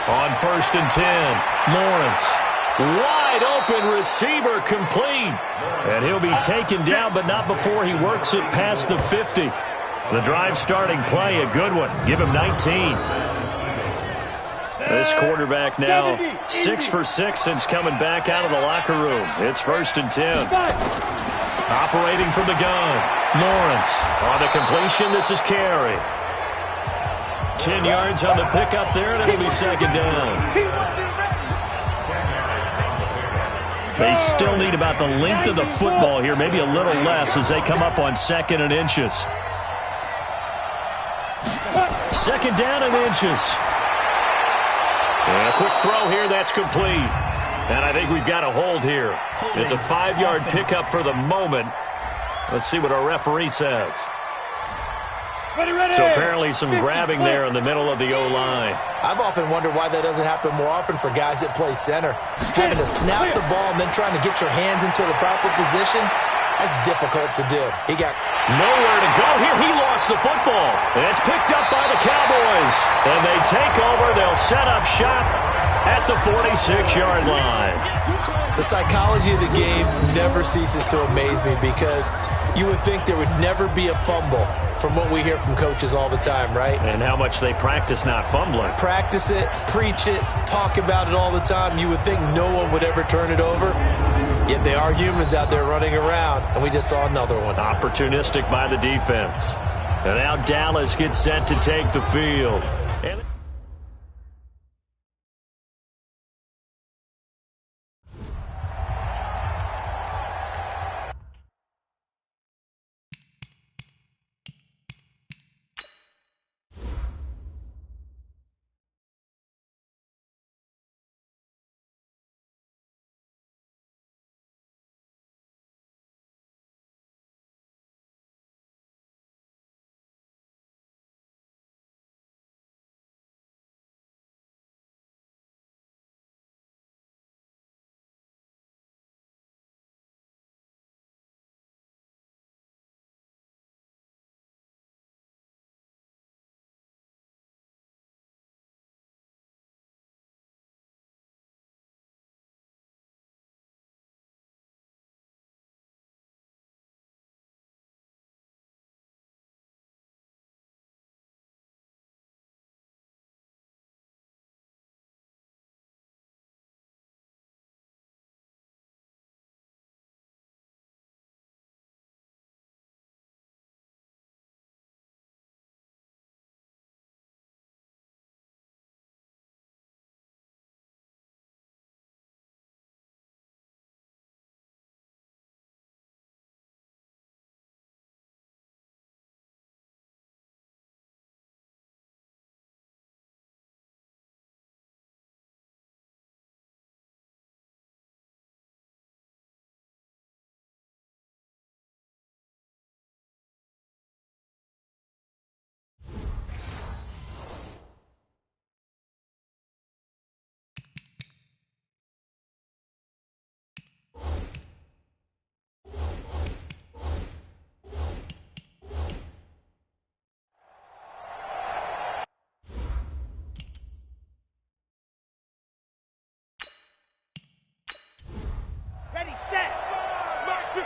On 1st and 10, Lawrence. Wide open receiver complete. And he'll be taken down, but not before he works it past the 50. The drive starting play, a good one. Give him 19. This quarterback now 6 for 6 since coming back out of the locker room. It's 1st and 10. Operating from the gun. Lawrence on the completion. This is Carey. 10 yards on the pickup there, and it'll be 2nd down. They still need about the length of the football here, maybe a little less as they come up on 2nd and inches. 2nd down and inches. And a quick throw here, that's complete. And I think we've got a hold here. It's a 5-yard pickup for the moment. Let's see what our referee says. So apparently some grabbing there in the middle of the O-line. I've often wondered why that doesn't happen more often for guys that play center. Having to snap the ball and then trying to get your hands into the proper position, that's difficult to do. He got nowhere to go here. He lost the football. And it's picked up by the Cowboys. And they take over. They'll set up shop at the 46-yard line. The psychology of the game never ceases to amaze me because you would think there would never be a fumble from what we hear from coaches all the time, right? And how much they practice not fumbling. Practice it, preach it, talk about it all the time. You would think no one would ever turn it over. Yet they are humans out there running around, and we just saw another one. Opportunistic by the defense. And now Dallas gets set to take the field.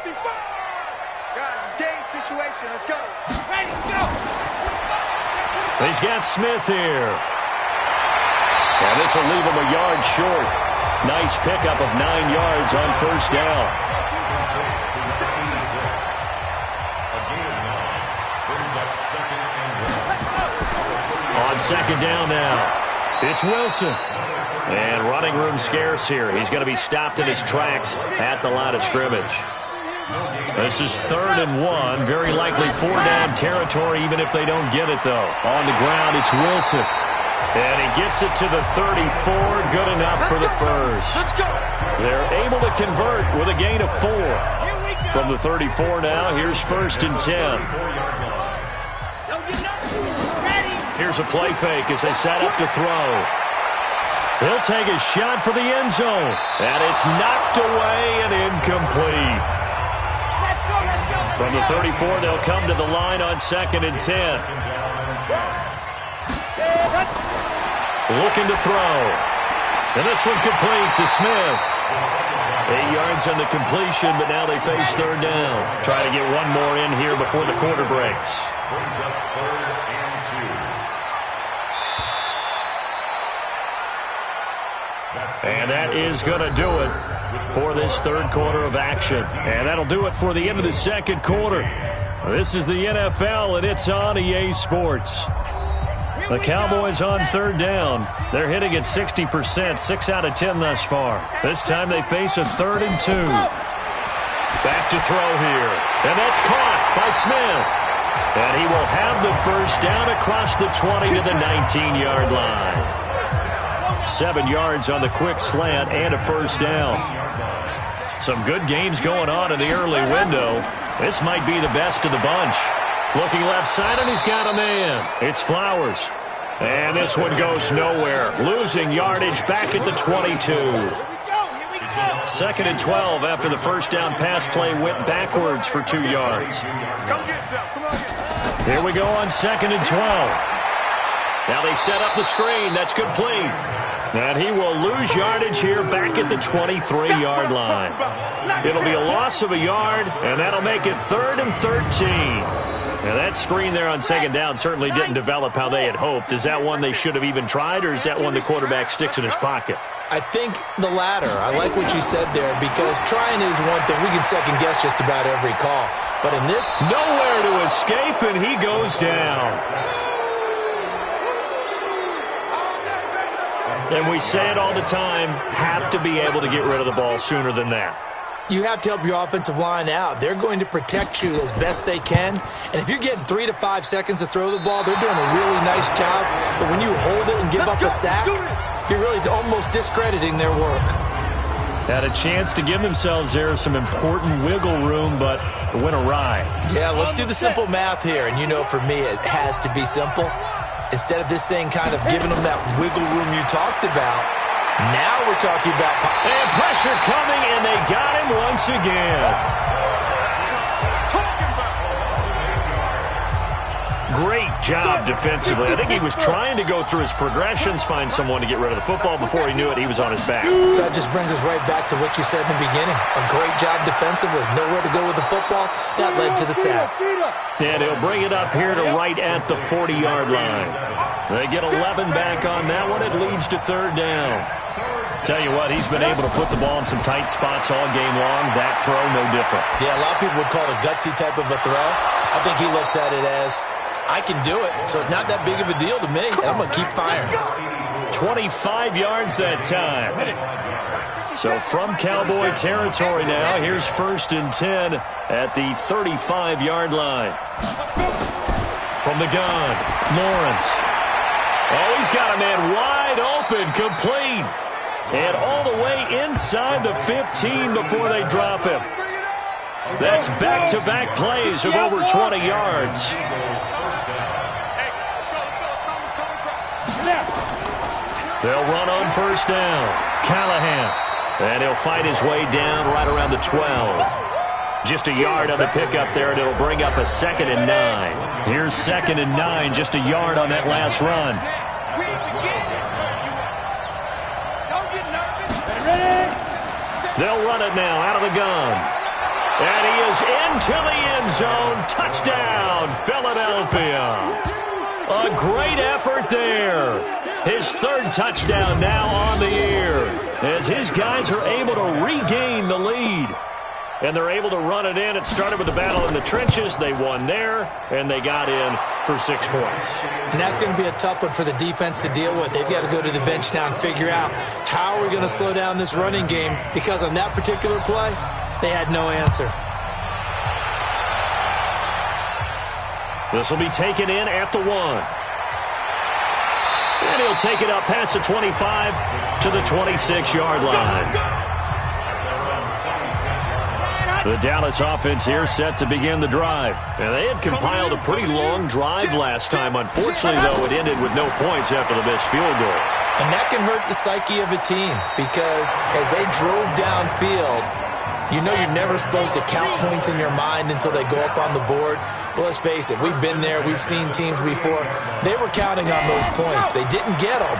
Guys, it's game situation. Let's go. Ready, go. He's got Smith here. And this will leave him a yard short. Nice pickup of 9 yards on first down. On second down now, it's Wilson. And running room scarce here. He's going to be stopped in his tracks at the line of scrimmage. This is 3rd and 1. Very likely 4-down territory, even if they don't get it, though. On the ground, it's Wilson. And he gets it to the 34. Good enough for the first. They're able to convert with a gain of 4. From the 34 now, here's 1st and 10. Here's a play fake as they set up to throw. He'll take a shot for the end zone. And it's knocked away and incomplete. From the 34, they'll come to the line on 2nd and 10. Looking to throw. And this one complete to Smith. 8 yards on the completion, but now they face 3rd down. Try to get one more in here before the quarter breaks. And that is going to do it for this 3rd quarter of action. And that'll do it for the end of the 2nd quarter. This is the NFL, and it's on EA Sports. The Cowboys on 3rd down. They're hitting at 60%, 6 out of 10 thus far. This time they face a 3rd and 2. Back to throw here. And that's caught by Smith. And he will have the first down across the 20 to the 19-yard line. 7 yards on the quick slant and a first down. Some good games going on in the early window. This might be the best of the bunch. Looking left side, and he's got a man. It's Flowers. And this one goes nowhere. Losing yardage back at the 22. 2nd and 12 after the first down pass play went backwards for 2 yards. Here we go on 2nd and 12. Now they set up the screen. That's complete. And he will lose yardage here back at the 23-yard line. It'll be a loss of a yard, and that'll make it 3rd and 13. Now that screen there on 2nd down certainly didn't develop how they had hoped. Is that one they should have even tried, or is that one the quarterback sticks in his pocket? I think the latter. I like what you said there, because trying is one thing. We can second-guess just about every call. But in this, nowhere to escape, and he goes down. And we say it all the time, have to be able to get rid of the ball sooner than that. You have to help your offensive line out. They're going to protect you as best they can. And if you're getting 3 to 5 seconds to throw the ball, they're doing a really nice job. But when you hold it and give up a sack, you're really almost discrediting their work. Had a chance to give themselves there some important wiggle room, but it went awry. Yeah, let's do the simple math here. And you know, for me, it has to be simple. Instead of this thing kind of giving them that wiggle room you talked about, now we're talking about... And pressure coming, and they got him once again. Great job defensively. I think he was trying to go through his progressions, find someone to get rid of the football. Before he knew it, he was on his back. So that just brings us right back to what you said in the beginning. A great job defensively. Nowhere to go with the football. That led to the sack. And he'll bring it up here to right at the 40-yard line. They get 11 back on that one. It leads to 3rd down. Tell you what, he's been able to put the ball in some tight spots all game long. That throw, no different. Yeah, a lot of people would call it a gutsy type of a throw. I think he looks at it as, I can do it, so it's not that big of a deal to me, and I'm going to keep firing. 25 yards that time. So from Cowboy territory now, here's 1st and 10 at the 35-yard line. From the gun, Lawrence. Oh, he's got a man wide open, complete. And all the way inside the 15 before they drop him. That's back-to-back plays of over 20 yards. They'll run on 1st down. Callahan. And he'll fight his way down right around the 12. Just a yard on the pickup there, and it'll bring up a 2nd and 9. Here's 2nd and 9, just a yard on that last run. They'll run it now out of the gun. And he is into the end zone. Touchdown, Philadelphia. A great effort there. His third touchdown now on the year as his guys are able to regain the lead. And they're able to run it in. It started with the battle in the trenches. They won there, and they got in for 6 points. And that's going to be a tough one for the defense to deal with. They've got to go to the bench now and figure out how we're going to slow down this running game, because on that particular play, they had no answer. This will be taken in at the 1. And he'll take it up past the 25 to the 26-yard line. The Dallas offense here set to begin the drive. And they had compiled a pretty long drive last time. Unfortunately, though, it ended with no points after the missed field goal. And that can hurt the psyche of a team, because as they drove downfield, you know you're never supposed to count points in your mind until they go up on the board. But let's face it, we've been there. We've seen teams before. They were counting on those points. They didn't get them.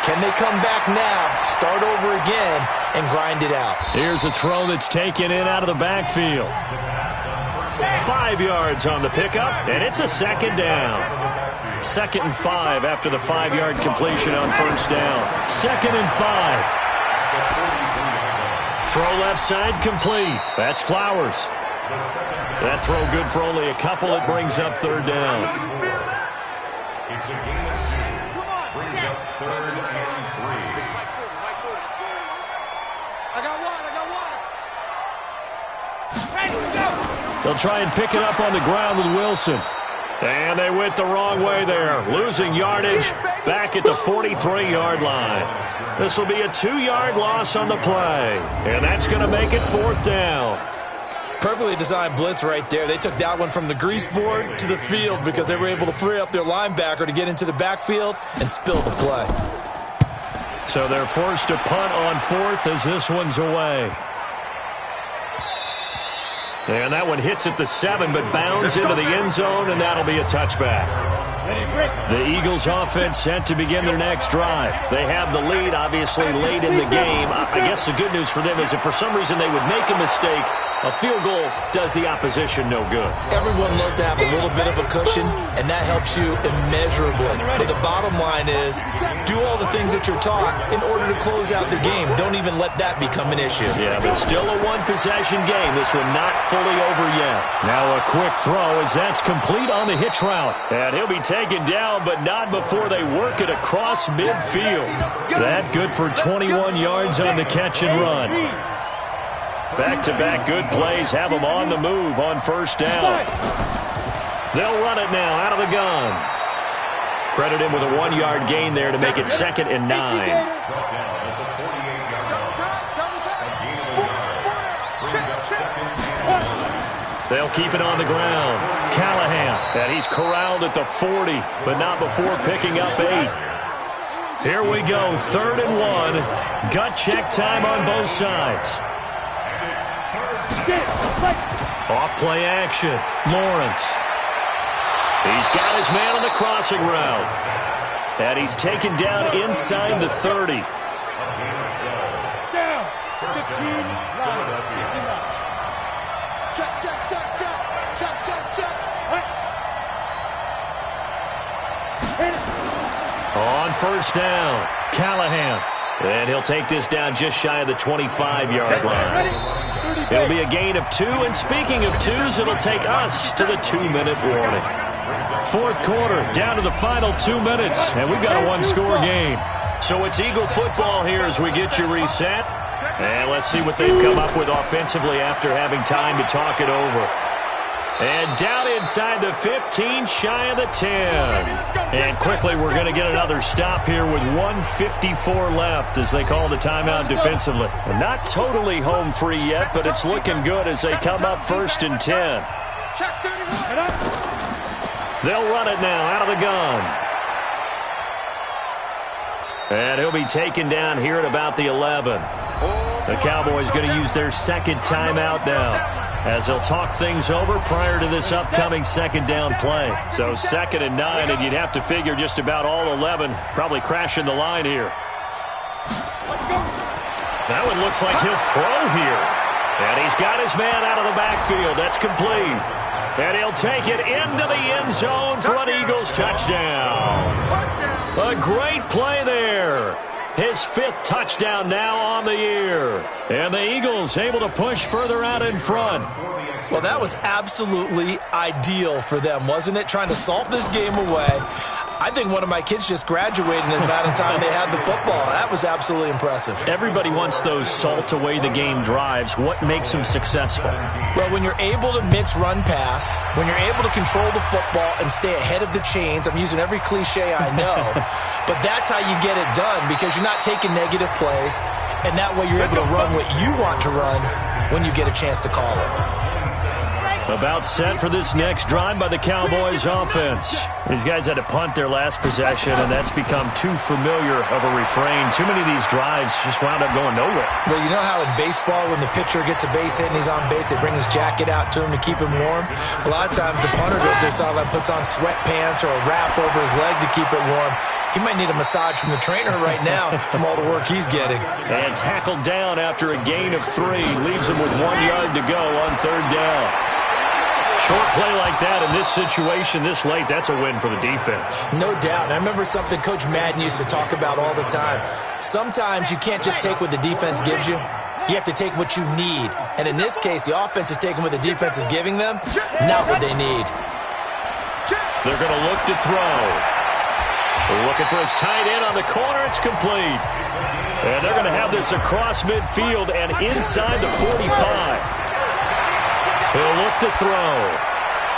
Can they come back now, start over again, and grind it out? Here's a throw that's taken in out of the backfield. 5 yards on the pickup, and it's a second down. 2nd and 5 after the 5-yard completion on first down. 2nd and 5. Throw left side complete. That's Flowers. That throw good for only a couple. It brings up 3rd down. It's a game of 2. Brings up 3rd and 3. I got one. They'll try and pick it up on the ground with Wilson. And they went the wrong way there, losing yardage back at the 43-yard line. This will be a 2-yard loss on the play, and that's going to make it 4th down. Perfectly designed blitz right there. They took that one from the grease board to the field because they were able to free up their linebacker to get into the backfield and spill the play. So they're forced to punt on 4th as this one's away. And that one hits at the 7, but bounds into the end zone, and that'll be a touchback. The Eagles offense set to begin their next drive. They have the lead, obviously, late in the game. I guess the good news for them is if for some reason they would make a mistake, a field goal does the opposition no good. Everyone loves to have a little bit of a cushion, and that helps you immeasurably. But the bottom line is, do all the things that you're taught in order to close out the game. Don't even let that become an issue. Yeah, but still a one-possession game. This one not fully over yet. Now a quick throw as that's complete on the hitch route. And he'll be taken down, but not before they work it across midfield. That good for 21 yards on the catch and run. Back-to-back good plays have them on the move on first down. They'll run it now out of the gun. Credit him with a 1-yard gain there to make it 2nd and 9. They'll keep it on the ground. Callahan, and he's corralled at the 40, but not before picking up 8. Here we go, 3rd and 1. Gut check time on both sides. Off play action. Lawrence. He's got his man on the crossing route. And he's taken down inside the 30. Down. 15. On first down, Callahan. And he'll take this down just shy of the 25-yard line. It'll be a gain of 2, and speaking of 2s, it'll take us to the 2-minute warning. 4th quarter, down to the final 2 minutes, and we've got a 1-score game. So it's Eagle football here as we get you reset. And let's see what they've come up with offensively after having time to talk it over. And down inside the 15, shy of the 10. And quickly, we're going to get another stop here with 1:54 left as they call the timeout defensively. And not totally home free yet, but it's looking good as they come up 1st and 10. They'll run it now out of the gun. And he'll be taken down here at about the 11. The Cowboys going to use their 2nd timeout now, as they'll talk things over prior to this upcoming 2nd down play. So 2nd and 9, and you'd have to figure just about all 11 probably crashing the line here. That one looks like he'll throw here. And he's got his man out of the backfield. That's complete. And he'll take it into the end zone for an Eagles touchdown. A great play there. His 5th touchdown now on the year. And the Eagles able to push further out in front. Well, that was absolutely ideal for them, wasn't it? Trying to salt this game away. I think one of my kids just graduated in the amount of time they had the football. That was absolutely impressive. Everybody wants those salt-away-the-game drives. What makes them successful? Well, when you're able to mix run-pass, when you're able to control the football and stay ahead of the chains, I'm using every cliche I know, but that's how you get it done because you're not taking negative plays, and that way you're able to run what you want to run when you get a chance to call it. About set for this next drive by the Cowboys offense. These guys had to punt their last possession, and that's become too familiar of a refrain. Too many of these drives just wound up going nowhere. Well, you know how in baseball, when the pitcher gets a base hit and he's on base, they bring his jacket out to him to keep him warm? A lot of times the punter goes to the sideline, puts on sweatpants or a wrap over his leg to keep it warm. He might need a massage from the trainer right now from all the work he's getting. And tackled down after a gain of 3. Leaves him with 1 yard to go on 3rd down. Short play like that in this situation this late, that's a win for the defense. No doubt. I remember something Coach Madden used to talk about all the time. Sometimes you can't just take what the defense gives you. You have to take what you need. And in this case, the offense is taking what the defense is giving them, not what they need. They're going to look to throw. They're looking for his tight end on the corner. It's complete. And they're going to have this across midfield and inside the 45. He'll look to throw.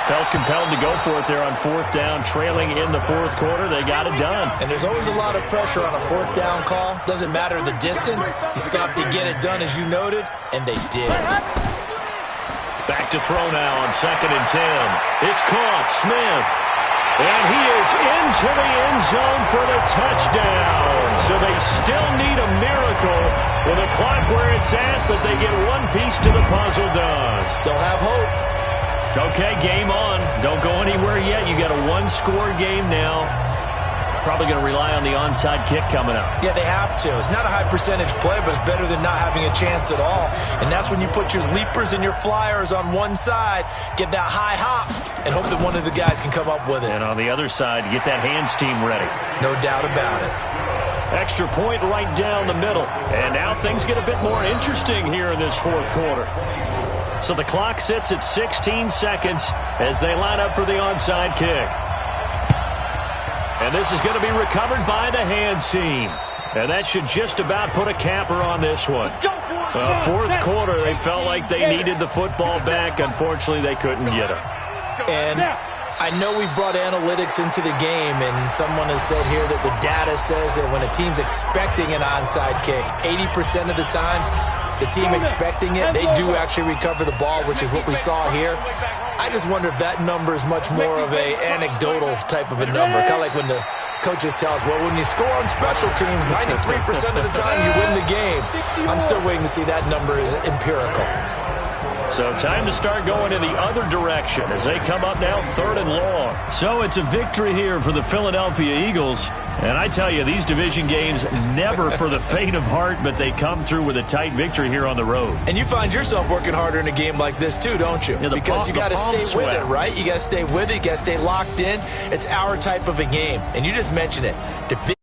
Felt compelled to go for it there on 4th down, trailing in the 4th quarter. They got it done. And there's always a lot of pressure on a 4th down call. Doesn't matter the distance. You still have to get it done, as you noted, and they did. Back to throw now on 2nd and 10. It's caught. Smith. And he is into the end zone for the touchdown. So they still need a miracle with the clock where it's at, but they get one piece to the puzzle done. Still have hope. Okay, game on. Don't go anywhere yet. You got a 1-score game now. Probably going to rely on the onside kick coming up. Yeah, they have to. It's not a high percentage play, but it's better than not having a chance at all. And that's when you put your leapers and your flyers on one side, get that high hop, and hope that one of the guys can come up with it. And on the other side, get that hands team ready. No doubt about it. Extra point right down the middle. And now things get a bit more interesting here in this 4th quarter. So the clock sits at 16 seconds as they line up for the onside kick. And this is going to be recovered by the hands team. And that should just about put a capper on this one. 4th quarter, they felt like they needed the football back. Unfortunately, they couldn't get it. And I know we brought analytics into the game, and someone has said here that the data says that when a team's expecting an onside kick, 80% of the time, the team expecting it, they do actually recover the ball, which is what we saw here. I just wonder if that number is much more of a anecdotal type of a number. Kind of like when the coaches tell us, well, when you score on special teams, 93% of the time you win the game. I'm still waiting to see that number is empirical. So time to start going in the other direction as they come up now 3rd and long. So it's a victory here for the Philadelphia Eagles. And I tell you, these division games, never for the faint of heart, but they come through with a tight victory here on the road. And you find yourself working harder in a game like this too, don't you? Yeah, because you got to stay with it, right? You got to stay with it. You got to stay locked in. It's our type of a game. And you just mentioned it. Division